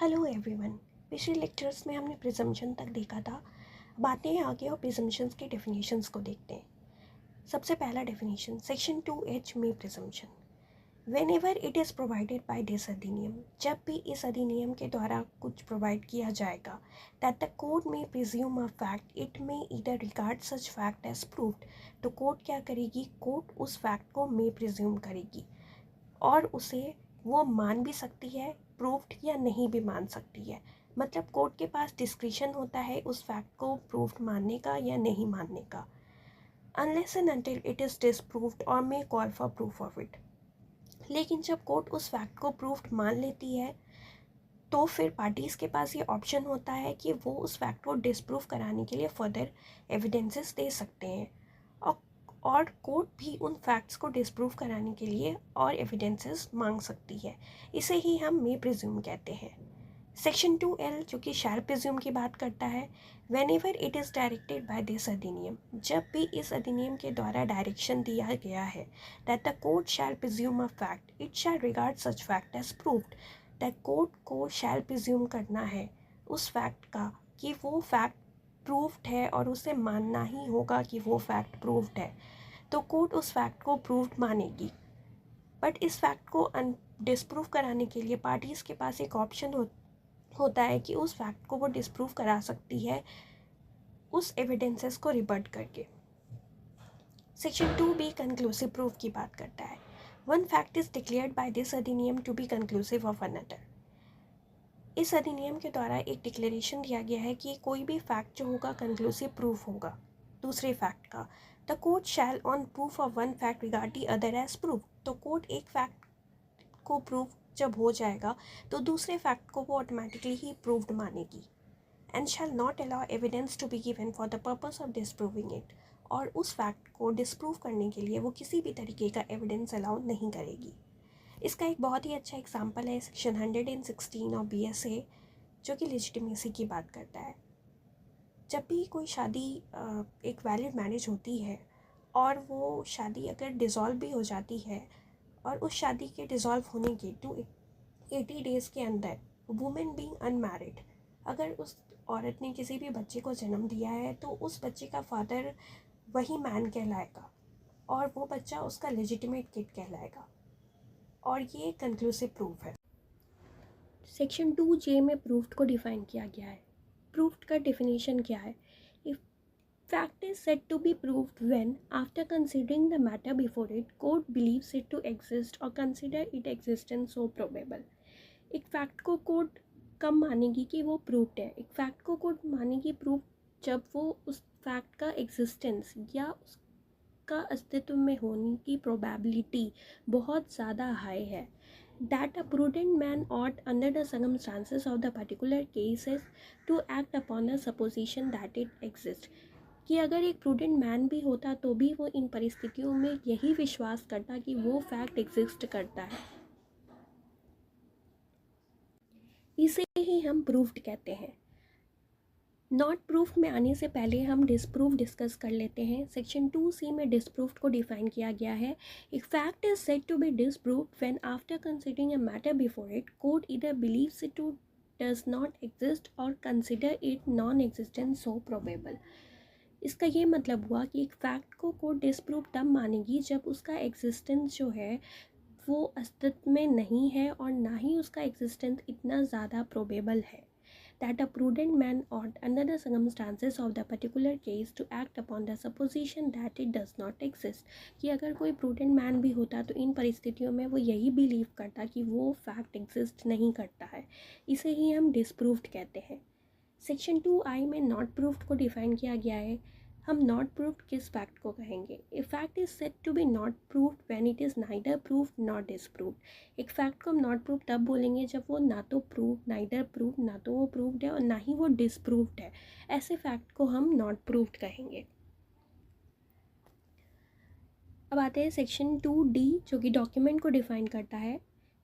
Hello everyone. पिछले lectures में हमने प्रिजम्पशन तक देखा था। बातें हैं आगे और प्रिजम्पशंस के डेफिनेशंस को देखते हैं। सबसे पहला डेफिनेशन सेक्शन 2H में presumption when ever it is provided by this अधिनियम, जब भी इस अधिनियम के द्वारा कुछ प्रोवाइड किया जाएगा, दैट द कोर्ट में प्रिज्यूम अ फैक्ट इट में either regard such fact as proved, तो कोर्ट क्या करेगी, कोर्ट उस फैक्ट को में प्रिज्यूम करेगी और उसे वो मान भी सकती है, प्रूव्ड या नहीं भी मान सकती है। मतलब कोर्ट के पास डिस्क्रिशन होता है उस फैक्ट को प्रूव्ड मानने का या नहीं मानने का, unless and until it is disproved और may call for proof of it. लेकिन जब कोर्ट उस फैक्ट को प्रूव्ड मान लेती है तो फिर पार्टीज़ के पास ये ऑप्शन होता है कि वो उस फैक्ट को डिसप्रूव कराने के लिए फर्दर एविडेंसेस दे सकते हैं और कोर्ट भी उन फैक्ट्स को डिसप्रूव कराने के लिए और एविडेंसेस मांग सकती है। इसे ही हम मे प्रिज्यूम कहते हैं। सेक्शन 2L जो कि शैल प्रिज्यूम की बात करता है, when ever it is directed by this अधिनियम, जब भी इस अधिनियम के द्वारा डायरेक्शन दिया गया है that the court shall presume a fact it shall regard such fact as proved, that court को शैल प्रिज्यूम करना है उस फैक्ट का कि वो फैक्ट प्रूव्ड है और उसे मानना ही होगा कि वो फैक्ट प्रूव्ड है, तो कोर्ट उस फैक्ट को प्रूव्ड मानेगी। बट इस फैक्ट को डिसप्रूव कराने के लिए पार्टीज़ के पास एक ऑप्शन होता है कि उस फैक्ट को वो डिसप्रूव करा सकती है उस एविडेंसेस को रिबट करके। सेक्शन 2B कंक्लूसिव प्रूफ की बात करता है। One fact is declared by this अधिनियम to be conclusive of another. इस अधिनियम के द्वारा एक डिक्लेरेशन दिया गया है कि कोई भी फैक्ट जो होगा कंक्लूसिव प्रूफ होगा दूसरे फैक्ट का। The court shall on proof of one fact regard the other as proof, तो कोर्ट एक फैक्ट को प्रूफ जब हो जाएगा तो दूसरे फैक्ट को वो ऑटोमेटिकली ही प्रूव्ड मानेगी। And shall not allow evidence to be given for the purpose of disproving it, और उस फैक्ट को डिसप्रूव करने के लिए वो किसी भी तरीके का एविडेंस अलाउ नहीं करेगी। इसका एक बहुत ही अच्छा एग्जाम्पल है सेक्शन 116 ऑफ BSA जो कि लेजिटिमेसी की बात करता है। जब भी कोई शादी एक वैलिड मैरिज होती है और वो शादी अगर डिज़ोल्व भी हो जाती है और उस शादी के डिज़ोल्व होने के 280 डेज़ के अंदर वुमेन बीइंग अनमैरिड, अगर उस औरत ने किसी भी बच्चे को जन्म दिया है तो उस बच्चे का फादर वही मैन कहलाएगा और वो बच्चा उसका लेजिटिमेट किड कहलाएगा, और ये कंक्लूसिव प्रूफ है। सेक्शन 2J में प्रूफ्ड को डिफाइन किया गया है। प्रूफ्ड का डेफिनेशन क्या है? If fact is said to be proved when after considering the matter before it court believes it to exist और consider it existence so probable. एक फैक्ट को कोर्ट कब मानेगी कि वो प्रूव्ड है? एक फैक्ट को कोर्ट मानेगी प्रूव जब वो उस फैक्ट का एग्जिस्टेंस या उसका अस्तित्व में होने की प्रोबेबिलिटी बहुत ज़्यादा हाई है। That a prudent man ought, under the circumstances of the particular cases, to act upon the supposition that it exists. कि अगर एक प्रूडेंट मैन भी होता तो भी वो इन परिस्थितियों में यही विश्वास करता कि वो फैक्ट एग्जिस्ट करता है। इसे ही हम प्रूव्ड कहते हैं। नॉट प्रूफ में आने से पहले हम डिसप्रूव डिस्कस कर लेते हैं। सेक्शन 2C में डिसप्रूव्ड को डिफाइन किया गया है। एक fact is said to be disproved when after considering a matter before it court either believes it to does not exist और consider it non existent so probable. इसका ये मतलब हुआ कि एक फैक्ट को कोर्ट डिसप्रूव तब मानेगी जब उसका एग्जिस्टेंस जो है वो अस्तित्व में नहीं है और ना ही उसका एग्जिस्टेंस इतना ज़्यादा प्रोबेबल है। That a prudent man ought, under the circumstances of the particular case, to act upon the supposition that it does not exist. कि अगर कोई prudent man भी होता तो इन परिस्थितियों में वो यही बिलीव करता कि वो फैक्ट एग्जिस्ट नहीं करता है। इसे ही हम डिसप्रूव्ड कहते हैं। सेक्शन 2I में नॉट प्रूव्ड को डिफाइन किया गया है। हम नॉट प्रूव्ड किस फैक्ट को कहेंगे? A fact is said to be not proved when it is neither proved not disproved. एक फैक्ट को हम नॉट प्रूव तब बोलेंगे जब वो ना तो नाइदर प्रूव, ना तो वो प्रूव्ड है और ना ही वो डिसप्रूव्ड है। ऐसे फैक्ट को हम नॉट प्रूव्ड कहेंगे। अब आते हैं सेक्शन 2D जो कि डॉक्यूमेंट को डिफाइन करता है।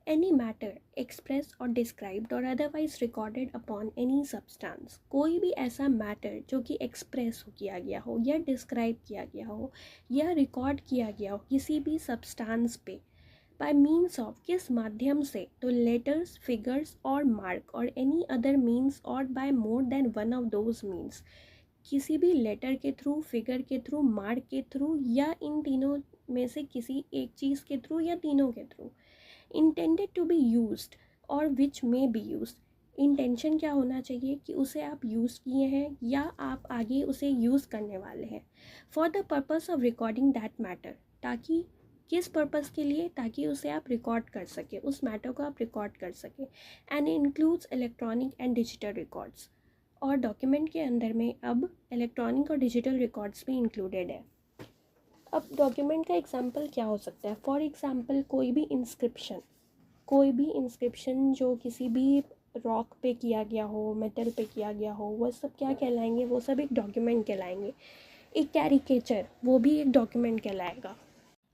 एनी मैटर एक्सप्रेस और डिस्क्राइब्ड और otherwise recorded upon any substance, कोई भी ऐसा मैटर जो कि एक्सप्रेस किया गया हो या डिस्क्राइब किया गया हो या रिकॉर्ड किया गया हो किसी भी सब्सटेंस पे, बाय मीन्स ऑफ, किस माध्यम से, तो लेटर्स, फिगर्स और मार्क और एनी अदर मीन्स और by more than one of those means, किसी भी लेटर के थ्रू, फिगर के थ्रू, मार्क के थ्रू या इन तीनों में से किसी एक चीज़ के थ्रू या तीनों के through. Intended to be used और which may be used, intention क्या होना चाहिए कि उसे आप यूज़ किए हैं या आप आगे उसे यूज़ करने वाले हैं। For the purpose of recording that matter, ताकि किस पर्पस के लिए, ताकि उसे आप रिकॉर्ड कर सके, उस मैटर को आप रिकॉर्ड कर सके। And includes electronic and digital records, और डॉक्यूमेंट के अंदर में अब इलेक्ट्रॉनिक और डिजिटल रिकॉर्ड्स भी इंक्लूडेड है। अब डॉक्यूमेंट का एग्जांपल क्या हो सकता है? फॉर एग्जांपल कोई भी इंस्क्रिप्शन जो किसी भी रॉक पे किया गया हो, मेटल पे किया गया हो, वो सब क्या कहलाएंगे? वो सब एक डॉक्यूमेंट कहलाएंगे। एक कैरिकेचर, वो भी एक डॉक्यूमेंट कहलाएगा।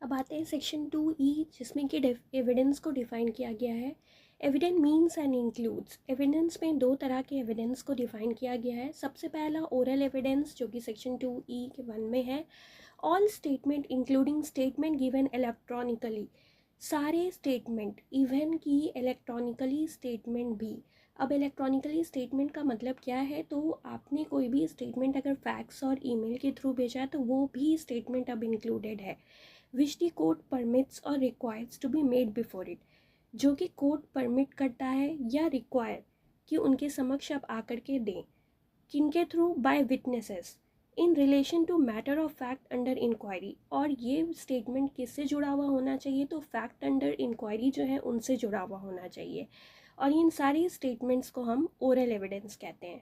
अब आते हैं सेक्शन 2E, जिसमें कि एविडेंस को डिफ़ाइन किया गया है। Evidence means and includes, evidence में दो तरह के एविडेंस को डिफ़ाइन किया गया है। सबसे पहला ओरल एविडेंस, जो कि सेक्शन 2E के 1 में है। All statement including statement given electronically, सारे स्टेटमेंट, इवन की इलेक्ट्रॉनिकली स्टेटमेंट भी। अब इलेक्ट्रॉनिकली स्टेटमेंट का मतलब क्या है? तो आपने कोई भी स्टेटमेंट अगर फैक्स और ईमेल के थ्रू भेजा है तो वो भी स्टेटमेंट अब इंक्लूडेड है। विच दी कोर्ट परमिट्स और requires to be made before it, जो कि कोर्ट परमिट करता है या रिक्वायर कि उनके समक्ष आप आकर के दें। किनके थ्रू? By witnesses in relation to matter of fact under inquiry, और ये स्टेटमेंट किससे जुड़ा हुआ होना चाहिए? तो फैक्ट अंडर इंक्वायरी जो है उनसे जुड़ा हुआ होना चाहिए। और इन सारी स्टेटमेंट्स को हम ओरल एविडेंस कहते हैं।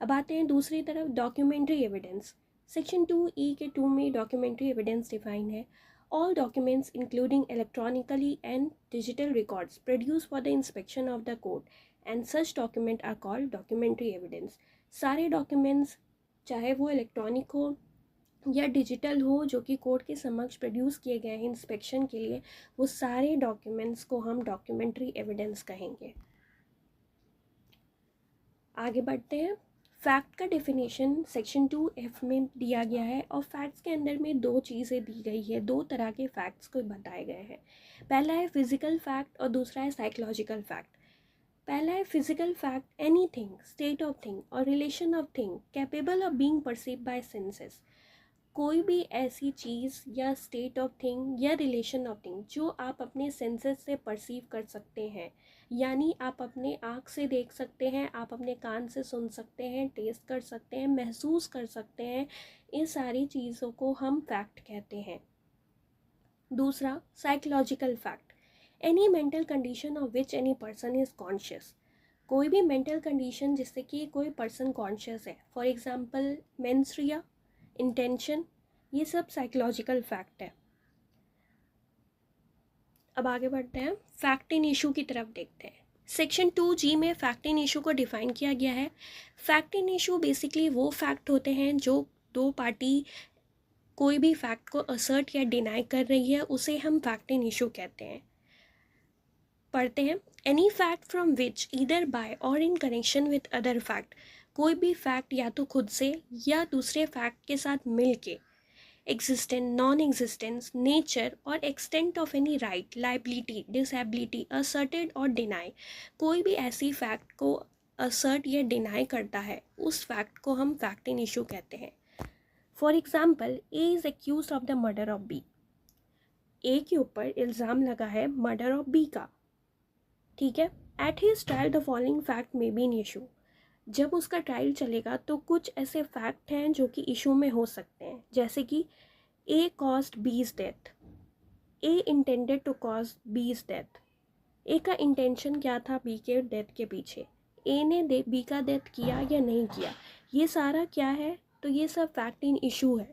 अब आते हैं दूसरी तरफ, डॉक्यूमेंट्री एविडेंस। सेक्शन 2E के 2 में डॉक्यूमेंट्री एविडेंस डिफाइन है। All documents including electronically and digital records produced for the inspection of the court and such document are called documentary evidence। सारे डॉक्यूमेंट्स, चाहे वो इलेक्ट्रॉनिक हो या डिजिटल हो, जो कि कोर्ट के समक्ष प्रोड्यूस किए गए हैं इंस्पेक्शन के लिए, वो सारे डॉक्यूमेंट्स को हम डॉक्यूमेंट्री एविडेंस कहेंगे। आगे बढ़ते हैं। फैक्ट का डेफिनेशन सेक्शन 2F में दिया गया है, और फैक्ट्स के अंदर में दो चीज़ें दी गई है, दो तरह के फैक्ट्स को बताए गए हैं। पहला है फिजिकल फैक्ट और दूसरा है साइकोलॉजिकल फैक्ट। पहला है physical fact, anything, state of thing और relation of thing capable of being perceived by senses, कोई भी ऐसी चीज़ या स्टेट ऑफ थिंग या रिलेशन ऑफ थिंग जो आप अपने सेंसेस से परसीव कर सकते हैं, यानी आप अपने आँख से देख सकते हैं, आप अपने कान से सुन सकते हैं, टेस्ट कर सकते हैं, महसूस कर सकते हैं, इन सारी चीज़ों को हम फैक्ट कहते हैं। दूसरा, psychological fact, any mental condition of which any person is conscious, कोई भी मेंटल कंडीशन जिससे कि कोई पर्सन कॉन्शियस है। फॉर एग्जाम्पल मेंस्ट्रुआ, इंटेंशन, ये सब साइकोलॉजिकल फैक्ट है। अब आगे बढ़ते हैं, फैक्ट इन इशू की तरफ देखते हैं। सेक्शन 2G में फैक्ट इन इशू को डिफाइन किया गया है। फैक्ट इन इशू बेसिकली वो फैक्ट होते हैं जो दो पार्टी कोई भी फैक्ट को असर्ट या डिनाई कर रही है, उसे हम फैक्ट इन इशू कहते हैं। पढ़ते हैं, any fact from which either by और in connection with other fact, कोई भी फैक्ट या तो खुद से या दूसरे फैक्ट के साथ मिल के, एग्जिस्टेंस, नॉन एग्जिस्टेंस, नेचर और extent of any right, liability, disability, asserted और डिनाई, कोई भी ऐसी फैक्ट को असर्ट या डिनाई करता है, उस फैक्ट को हम फैक्ट इन इशू कहते हैं। For example, A is accused of the murder of B, A के ऊपर इल्ज़ाम लगा है मर्डर ऑफ बी का, ठीक है। At his trial the following fact may be in issue, जब उसका ट्रायल चलेगा तो कुछ ऐसे फैक्ट हैं जो कि इशू में हो सकते हैं, जैसे कि A caused B's death, A intended to cause B's death, A का इंटेंशन क्या था बी के डेथ के पीछे, ए ने बी का डेथ किया या नहीं किया, ये सारा क्या है? तो ये सब फैक्ट इन इशू है।